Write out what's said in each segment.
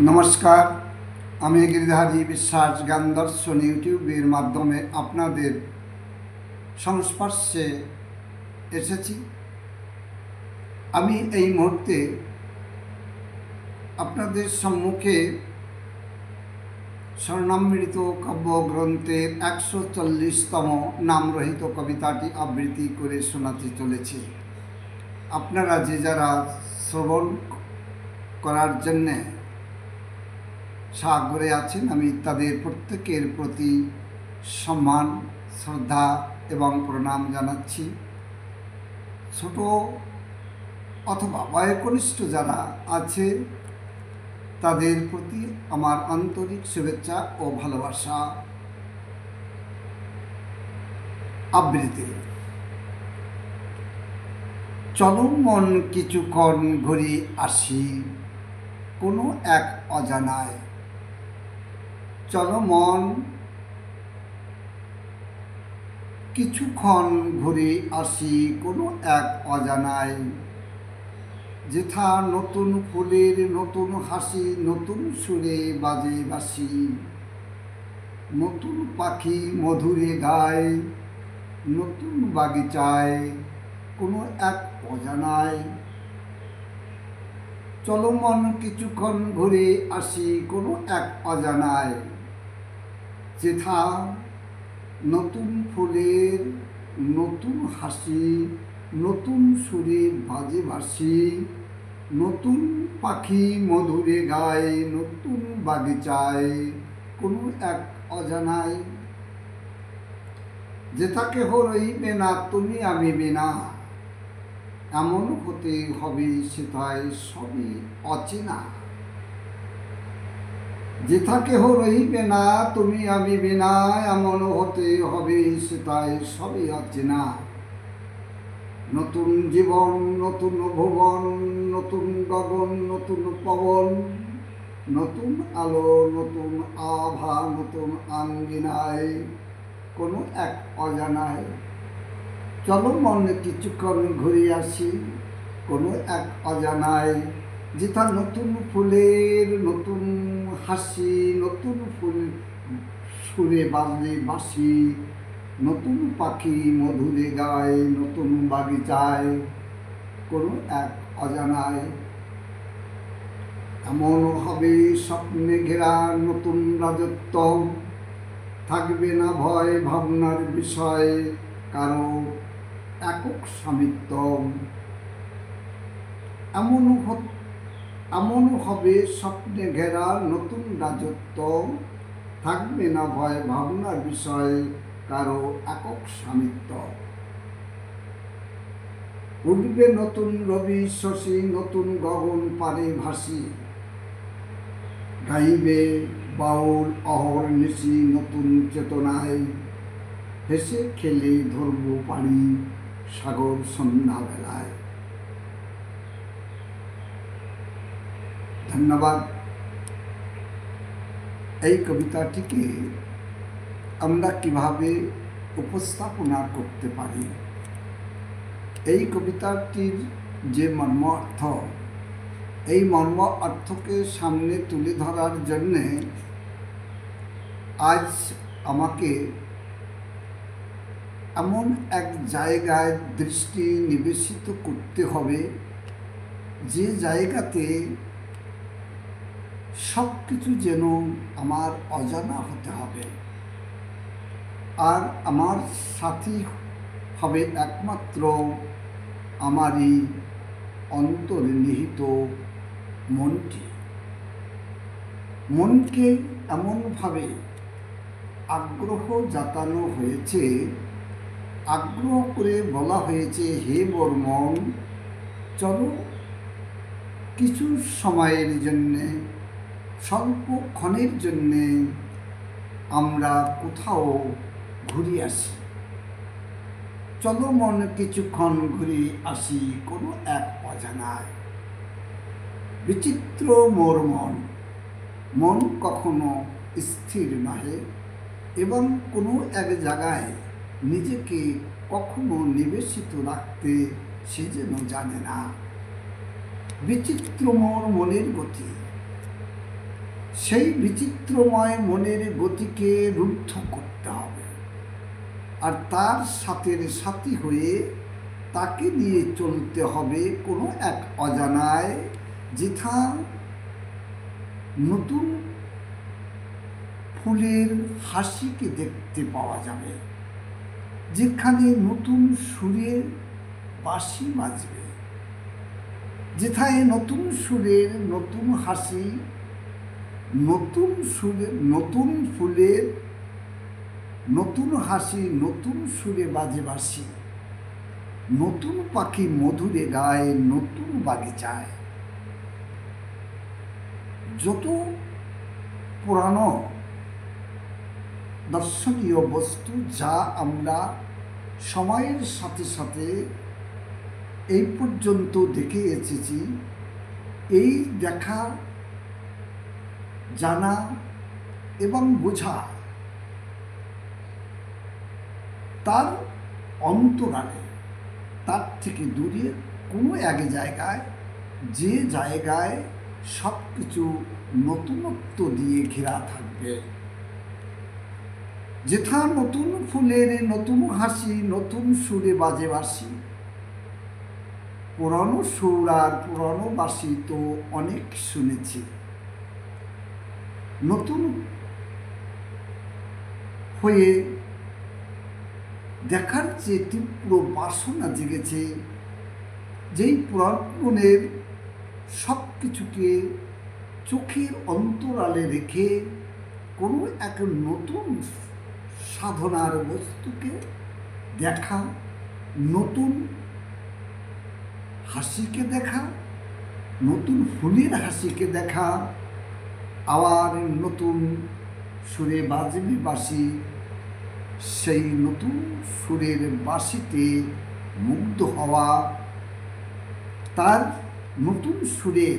নমস্কার, আমি গিরিধারী বিশ্বাস জ্ঞান দর্শন ইউটিউবের মাধ্যমে আপনাদের সংস্পর্শে এসেছি। আমি এই মুহূর্তে আপনাদের সম্মুখে স্বর্ণামৃত কাব্যগ্রন্থের 140তম নামরহিত কবিতাটি আবৃত্তি করে শোনাতে চলেছি। আপনারা যে যারা শ্রবণ করার জন্যে সাগরে আছেন, আমি তাদের প্রত্যেকের প্রতি সম্মান, শ্রদ্ধা এবং প্রণাম জানাচ্ছি। ছোট অথবা বয়োকনিষ্ঠ যারা আছে তাদের প্রতি আমার আন্তরিক শুভেচ্ছা ও ভালোবাসা। আবৃত্তি। চলো মন কিছুক্ষণ ঘুরে আসি কোনো এক অজানায়। চলো মন কিছুক্ষণ ঘুরে আসি কোনো এক অজানায়। যেথা নতুন ফুলের নতুন হাসি, নতুন সুরে বাজে বাঁশি, নতুন পাখি মধুরে গায়, নতুন বাগিচায় কোনো এক অজানায়। চলো মন কিছুক্ষণ ঘুরে আসি কোনো এক অজানায়। যেথা নতুন ফুলের নতুন হাসি, নতুন সুরে বাজে বাঁশি, নতুন পাখি মধুরে গায়, নতুন বাগিচায় কোনো এক অজানায়। যেথা কেহ রইবে না তুমি আমি বিনা, এমন হতে হবে সেথায় সবই অচেনা। যেথা কেহ রহিবে না তুমি আমি বিনা, এমন হতে হবে সেথায় সবই অচেনা। নতুন জীবন নতুন ভুবন, নতুন গগন নতুন পবন, নতুন আলো নতুন আভা, নতুন আঙ্গিনায় কোনো এক অজানায়। চলো মন কিছুক্ষণ ঘুরে আসি কোনো এক অজানায়। যেথা নতুন ফুলের নতুন হাসি, নতুন ফুল সুরে বাজে বাঁশি, নতুন পাখি মধুরে গায়, নতুন বাগিচায় কোনো এক অজানায়। এমন হবে স্বপ্নে ঘেরা নতুন রাজত্ব, থাকবে না ভয় ভাবনার বিষয় কারো একক স্বামিত্ব। এমন হবে স্বপ্নে ঘেরা নতুন রাজত্ব, থাকবে না ভয় ভাবনার বিষয় কারো একক স্বামিত্ব। উঠবে নতুন রবি শশী, নতুন গগন পারে ভাসি, গাইবে বাউল অহর্নিশি নতুন চেতনায়। হেসে খেলে ধরব পানি সাগর সন্ধ্যাবেলায়। ধন্যবাদ। এই কবিতাটিকে আমরা কিভাবে উপস্থাপনা করতে পারি, এই কবিতাটির যে মর্ম অর্থ, এই মর্ম অর্থকে সামনে তুলে ধরার জন্যে আজ আমাকে এমন এক জায়গায় দৃষ্টি নিবেশিত করতে হবে যে জায়গাতে সব কিছু যেন আমার অজানা হতে হবে, আর আমার সাথী হবে একমাত্র আমারই অন্তর্নিহিত মনটি। মনকে এমনভাবে আগ্রহ জাতানো হয়েছে, আগ্রহ করে বলা হয়েছে, হে মোর মন চলো কিছু সময়ের জন্যে, স্বল্পক্ষণের জন্যে আমরা কোথাও ঘুরে আসি। চলো মন কিছুক্ষণ ঘুরে আসি কোনো এক অজানায়। বিচিত্র মোর মন, মন কখনো স্থির নহে এবং কোনো এক জায়গায় নিজেকে কখনো নিবেশিত রাখতে সে যেন জানে না। বিচিত্র মোর মনের গতি, সেই বিচিত্রময় মনের গতিকে রুদ্ধ করতে হবে, আর তার সাথের সাথী হয়ে তাকে নিয়ে চলতে হবে কোনো এক অজানায়, যেথা নতুন ফুলের হাসিকে দেখতে পাওয়া যাবে, যেখানে নতুন সুরের বাঁশি বাজবে, যেথায় নতুন সুরের নতুন হাসি, নতুন সুরে নতুন ফুলের নতুন হাসি, নতুন সুরে বাজে বাঁশি, নতুন পাখি মধুরে গায় নতুন বাগিচায়। যত পুরানো দর্শনীয় বস্তু যা আমরা সময়ের সাথে সাথে এই পর্যন্ত দেখে এসেছি, এই দেখা, জানা এবং বোঝা তার অন্তরালে, তার থেকে দূরে কোনো এক জায়গায়, যে জায়গায় সব কিছু নতুনত্ব দিয়ে ঘেরা থাকবে, যেথা নতুন ফুলের নতুন হাসি, নতুন সুরে বাজে বাঁশি। পুরানো সুর আর পুরানো বাঁশি তো অনেক শুনেছি, নতুন হয়ে দেখার যে তীব্র বাসনা জেগেছে, যেই পুরাতনের সব কিছুকে চোখের অন্তরালে রেখে কোনো এক নতুন সাধনার বস্তুকে দেখা, নতুন হাসিকে দেখা, নতুন ফুলের হাসিকে দেখা, আবার নতুন সুরে বাজবে বাঁশি, সেই নতুন সুরের বাঁশিতে মুগ্ধ হওয়া, তার নতুন সুরে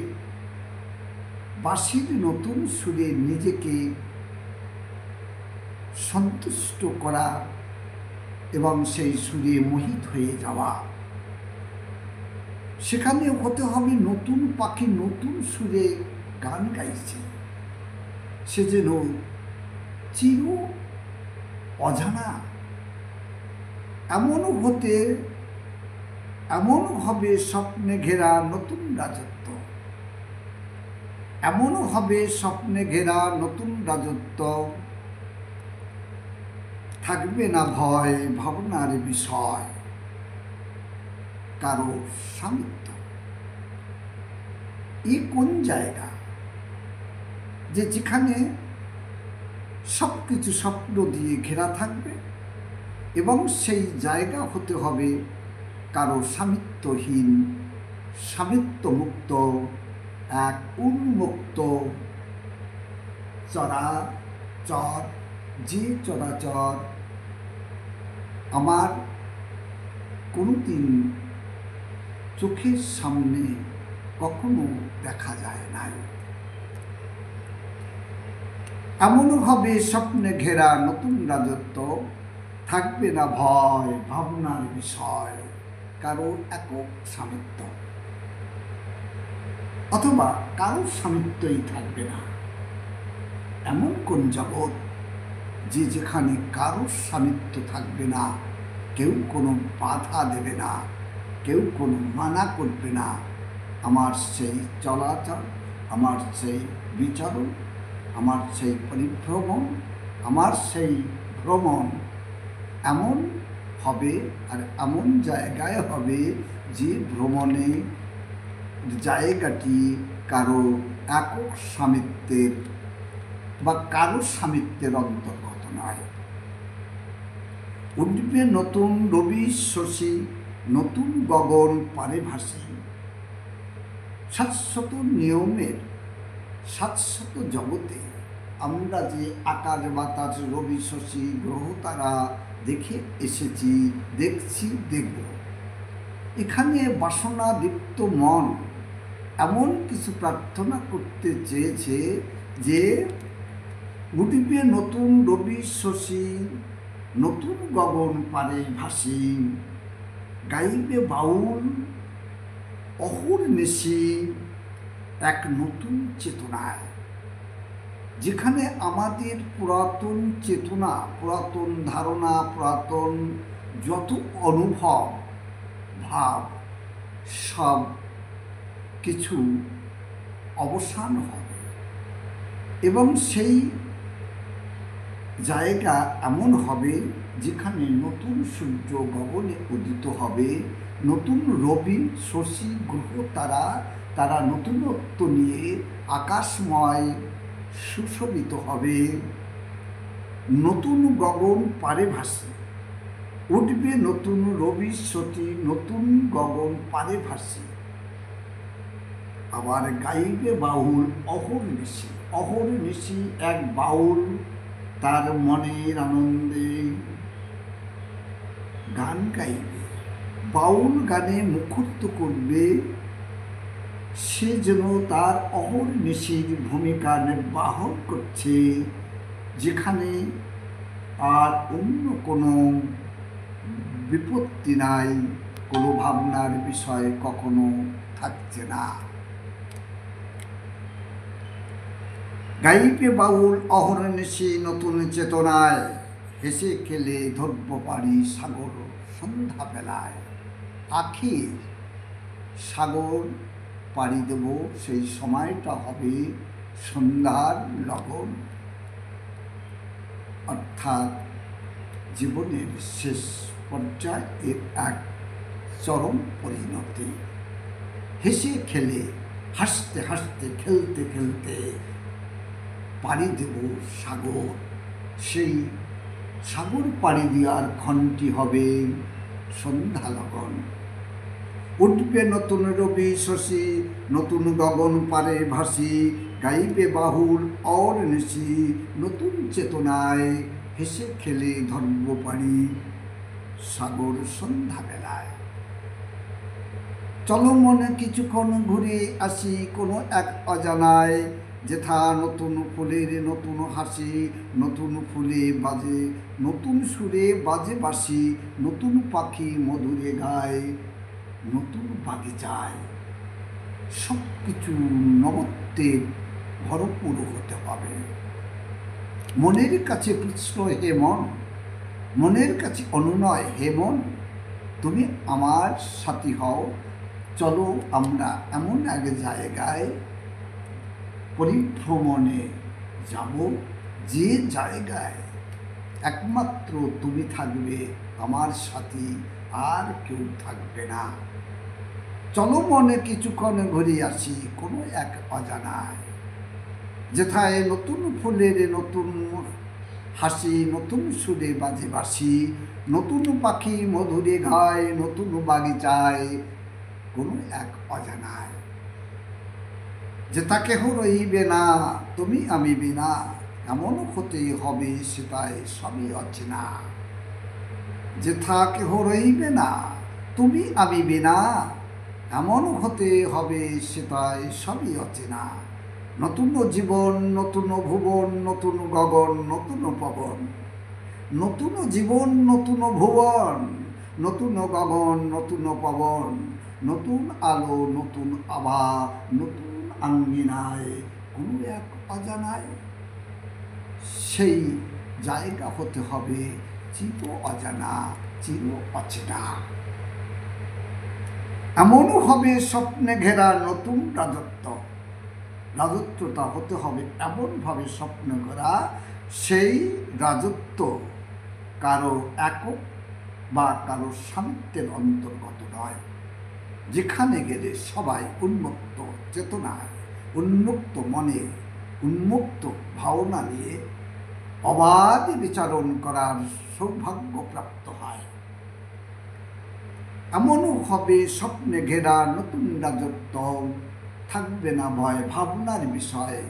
বাঁশির নতুন সুরে নিজেকে সন্তুষ্ট করা এবং সেই সুরে মোহিত হয়ে যাওয়া। সেখানে হতে হবে নতুন পাখি নতুন সুরে গান গাইছে, সে যেন চির অজানা। এমন হবে স্বপ্নে ঘেরা নতুন রাজত্ব, এমন হবে স্বপ্নে ঘেরা নতুন রাজত্ব। থাকবে না ভয় ভাবনার বিষয়, কারো সামিত্য। এই কোন জায়গা যে যেখানে সব কিছু স্বপ্ন দিয়ে ঘেরা থাকবে, এবং সেই জায়গা হতে হবে কারো সামিত্যহীন, সামিত্যমুক্ত, এক উন্মুক্ত চরাচর, যে চরাচর আমার কোনোদিন চোখের সামনে কখনো দেখা যায় নাই। এমন হবে স্বপ্নে ঘেরা নতুন রাজত্ব, থাকবে না ভয় ভাবনার বিষয়, কারো একক সামিত্য, অথবা কারো সামিত্যই থাকবে না। এমন কোন জগৎ যে যেখানে কারো সামিত্য থাকবে না, কেউ কোনো বাধা দেবে না, কেউ কোনো মানা করবে না। আমার সেই চলাচল, আমার সেই বিচরণ, আমার সেই পরিভ্রমণ, আমার সেই ভ্রমণ এমন হবে, আর এমন জায়গায় হবে যে ভ্রমণে জায়গাটি কারো একক সামিত্যের বা কারো সামিত্যের অন্তর্গত নয়। উঠবে নতুন রবি শশী, নতুন গগন পারে ভাসি, শাশ্বত নিয়মের শাশ্বত জগতে আমরা যে আকাশ বাতাস রবি শশী গ্রহ তারা দেখে এসেছি, দেখছি, দেখব, এখানে বাসনা দীপ্ত মন এমন কিছু প্রার্থনা করতে চেয়েছে যে উঠবে নতুন রবি শশী, নতুন গগন পারে ভাসি, গাইবে বাউল অহুর নিশি এক নতুন চেতনায়। যেখানে আমাদের পুরাতন চেতনা, পুরাতন ধারণা, পুরাতন যত অনুভব ভাব সব কিছু অবসান হবে এবং সেই জায়গা এমন হবে যেখানে নতুন সূর্য গগনে উদিত হবে, নতুন রবি শশী গ্রহ তারা নতুনত্ব নিয়ে আকাশময় সুশোভিত হবে। নতুন গগন পারে ভাসে উঠবে, নতুন রবি শশী নতুন গগন পারে ভাসে। আবার গাইবে বাউল অহর্নিশি, অহর্নিশি এক বাউল তার মনের আনন্দে গান গাইবে, বাউল গানে মুখরিত করবে। সে যেন তার অহর্নিশির ভূমিকা নির্বাহ করছে, যেখানে আর অন্য কোনো বিপত্তি নাই, কোনো ভাবনার বিষয় কখনো থাকছে না। গাইবে বাউল অহর্নিশি নতুন চেতনায়, হেসে খেলে ধরব পারি সাগর সন্ধ্যাবেলায়। আখির সাগর পাড়ি দেব, সেই সময়টা হবে সন্ধ্যার লগন, অর্থাৎ জীবনের শেষ পর্যায়ে এর এক চরম পরিণতি। হেসে খেলে, হাসতে হাসতে, খেলতে খেলতে পাড়ি দেব সাগর। সেই সাগর পাড়ি দেওয়ার ক্ষণটি হবে সন্ধ্যা লগন। উঠবে নতুন রবি শশী নতুন গগন পারে ভাসি, গাইবে বাহুল অহর্নিশি নতুন চেতনায়, হেসে খেলে ধরব পারি সাগর সন্ধ্যাবেলায়। চলো মনে কিছুক্ষণ ঘুরে আসি কোনো এক অজানায়, যেথা নতুন ফুলের নতুন হাসি, নতুন ফুলে বাজে নতুন সুরে বাজে বাঁশি, নতুন পাখি মধুরে গায় নতুন বাগিচায়। সব কিছু নবত্বে ভরপুর হতে হবে। মনের কাছে কৃষ্ণ হে মন, মনের কাছে অনুনয় হে মন, তুমি আমার সাথী হও। চলো আমরা এমন এক জায়গায় পরিভ্রমণে যাব, যে জায়গায় একমাত্র তুমি থাকবে আমার সাথী, আর কেউ থাকবে না। চলো মনে কিছুক্ষণ ঘুরে আসি কোনো এক অজানায়, যেথায় নতুন ফুলের নতুন হাসি, নতুন সুরে বাজে বাঁশি, নতুন পাখি মধুরে গায় নতুন বাগিচায়, কোনো এক অজানায়। যেথা কেহ রইবে না তুমি আমি বিনা, এমন হতে হবে সেটাই সবই অচেনা। যেথা কেহ রইবে না তুমি আমি বিনা, এমন হতে হবে সেটাই সবই অচেনা। নতুন জীবন নতুন ভুবন, নতুন গগন নতুন পবন, নতুন জীবন নতুন ভুবন, নতুন গগন নতুন পবন, নতুন আলো নতুন আভা, নতুন আঙ্গিনায় কোনো এক অজানায়। সেই জায়গা হতে হবে চির অজানা, চির অচেনা। এমনও হবে স্বপ্নে ঘেরা নতুন রাজত্ব, রাজত্বটা হতে হবে এমনভাবে স্বপ্ন করা, সেই রাজত্ব কারো একক বা কারো স্বামিত্বের অন্তর্গত নয়, যেখানে গেলে সবাই উন্মুক্ত চেতনায়, উন্মুক্ত মনে, উন্মুক্ত ভাবনা নিয়ে অবাধে বিচরণ করার সৌভাগ্য প্রাপ্ত হয়। এমনও হবে স্বপ্নে ঘেরা নতুন রাজত্ব, থাকবে না ভয় ভাবনার বিষয়ে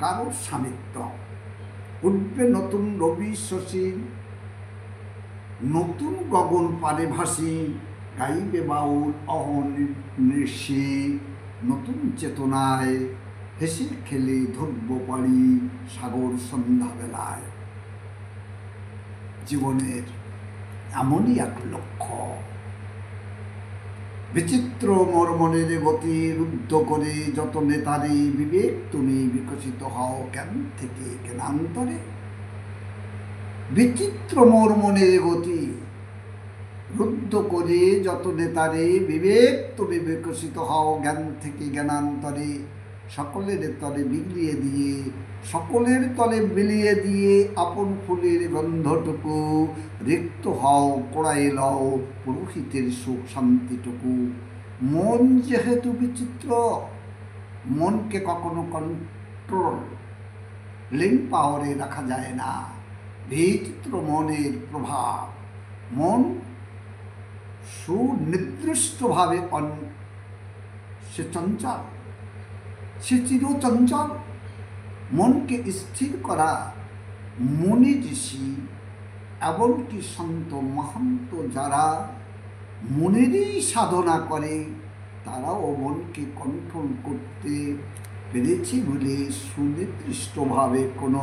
কারো স্বামিত্ব। উঠবে নতুন রবি শশী নতুন গগন পারে ভাসি, গাইবে বাউল অহর্নিশি নতুন চেতনায়, হেসে খেলে ধরব পারি সাগর সন্ধ্যাবেলায়। জীবনের এমনই এক লক্ষ্য, বিচিত্র মোর মনের গতি রুদ্ধ করে যত নেতারে বিবেক তুমি বিকশিত হও জ্ঞান থেকে জ্ঞানান্তরে। বিচিত্র মোর মনের গতি রুদ্ধ করে যত নেতারে বিবেক তুমি বিকশিত হও জ্ঞান থেকে জ্ঞানান্তরে। সকলের তলে বিলিয়ে দিয়ে, সকলের তলে বিলিয়ে দিয়ে আপন ফুলের গন্ধটুকু রিক্ত হও কোড়াই লও পুরোহিতের সুখ শান্তিটুকু। মন যেহেতু বিচিত্র, মনকে কখনো কন্ট্রোল লিঙ্ক পাওয়ারে রাখা যায় না। বিচিত্র মনের প্রভাব, মন সুনির্দিষ্টভাবে সে চঞ্চল, সে চিরচঞ্চল। মনকে স্থির করা মুনি ঋষি এমনকি সন্ত মহান্ত যারা মনেরই সাধনা করে তারাও মনকে কন্ট্রোল করতে পেরেছে বলে সুনির্দিষ্টভাবে কোনো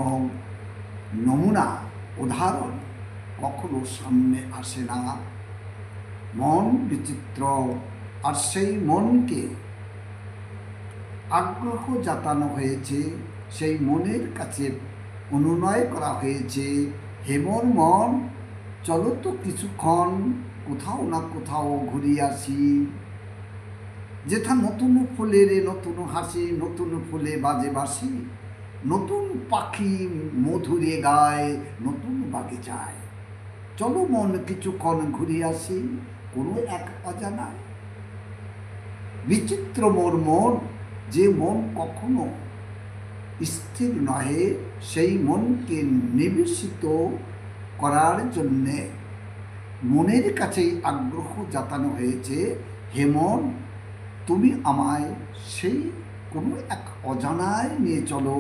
নমুনা উদাহরণ কখনো সামনে আসে না। মন বিচিত্র, আর সেই মনকে আগ্রহ জাতানো হয়েছে, সেই মনের কাছে অনুনয় করা হয়েছে, হে মোর মন চলো তো কিছুক্ষণ কোথাও না কোথাও ঘুরিয়ে আসি, যেথা নতুন ফুলের নতুন হাসি, নতুন ফুলে বাজে বাসি, নতুন পাখি মধুরে গায়, নতুন বাগিচায়। চলো মন কিছুক্ষণ ঘুরিয়ে আসি কোনো এক অজানায়। বিচিত্র মোর মন, যে মন কখনো স্থির নহে, সেই মনকে নিবেশিত করার জন্যে মনের কাছেই আগ্রহ জাতানো হয়েছে, হে মন তুমি আমায় সেই কোনো এক অজানায় নিয়ে চলো।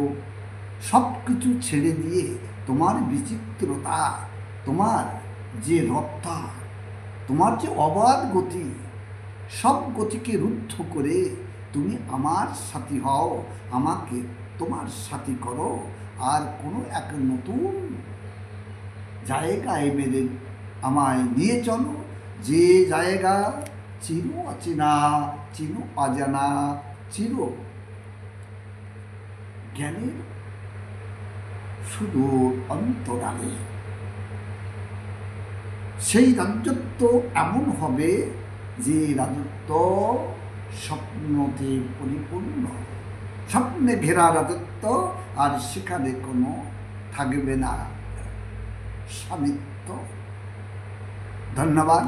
সব কিছু ছেড়ে দিয়ে তোমার বিচিত্রতা, তোমার যে রপ্তার, তোমার যে অবাধ গতি, সব গতিকে রুদ্ধ করে তুমি আমার সাথী হও, আমাকে তোমার সাথী করো, আর কোনো এক নতুন জায়গায় মেরে আমায় নিয়ে চলো, যে জায়গা চির অচেনা, চির অজানা, চির জ্ঞানের সুদূর অন্তরালে। সেই রাজত্ব এমন হবে যে রাজত্ব স্বপ্নতে পরিপূর্ণ, স্বপ্নে ঘেরা রাজত্ব, আর সেখানে কোনো থাকবে না স্বামিত্ব। ধন্যবাদ।